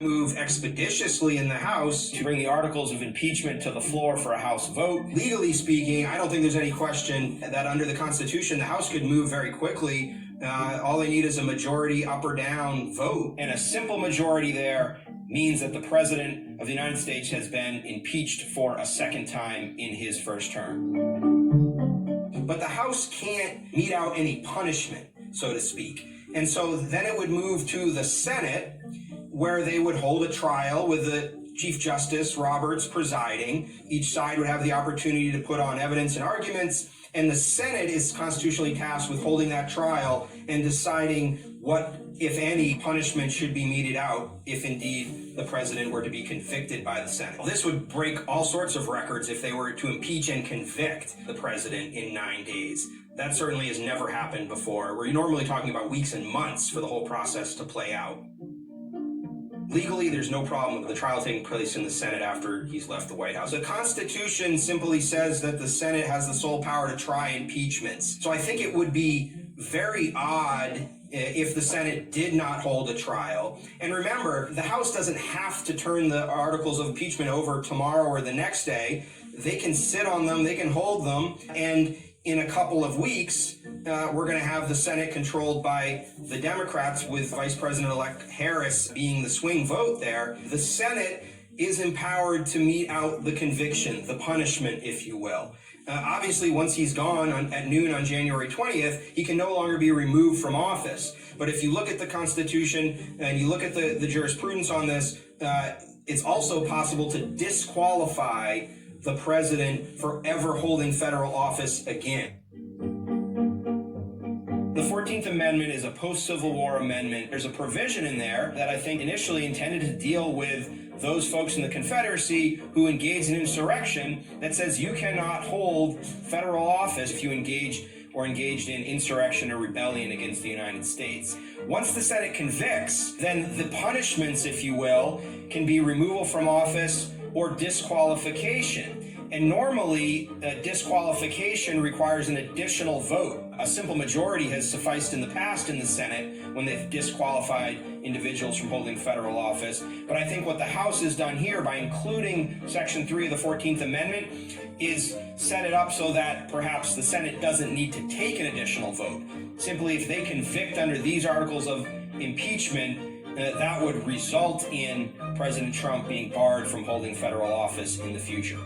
move expeditiously in the House to bring the articles of impeachment to the floor for a House vote. Legally speaking, I don't think there's any question that under the Constitution, the House could move very quickly. All they need is a majority up or down vote. And a simple majority there means that the President of the United States has been impeached for a second time in his first term. But the House can't mete out any punishment, so to speak. And so then it would move to the Senate, where they would hold a trial with the Chief Justice Roberts presiding. Each side would have the opportunity to put on evidence and arguments, and the Senate is constitutionally tasked with holding that trial and deciding what, if any, punishment should be meted out if indeed the president were to be convicted by the Senate. This would break all sorts of records if they were to impeach and convict the president in 9 days. That certainly has never happened before. We're normally talking about weeks and months for the whole process to play out. Legally, there's no problem with the trial taking place in the Senate after he's left the White House. The Constitution simply says that the Senate has the sole power to try impeachments. So I think it would be very odd if the Senate did not hold a trial. And remember, the House doesn't have to turn the articles of impeachment over tomorrow or the next day. They can sit on them, they can hold them, and in a couple of weeks, we're going to have the Senate controlled by the Democrats, with Vice President-elect Harris being the swing vote there. The Senate is empowered to mete out the conviction, the punishment, if you will. Obviously, once he's gone at noon on January 20th, he can no longer be removed from office. But if you look at the Constitution and you look at the jurisprudence on this, it's also possible to disqualify the president for ever holding federal office again. The 14th Amendment is a post-Civil War amendment. There's a provision in there that I think initially intended to deal with those folks in the Confederacy who engaged in insurrection, that says you cannot hold federal office if you engaged in insurrection or rebellion against the United States. Once the Senate convicts, then the punishments, if you will, can be removal from office or disqualification. And normally, disqualification requires an additional vote. A simple majority has sufficed in the past in the Senate when they've disqualified individuals from holding federal office. But I think what the House has done here by including Section 3 of the 14th Amendment is set it up so that perhaps the Senate doesn't need to take an additional vote. Simply, if they convict under these articles of impeachment, that would result in President Trump being barred from holding federal office in the future.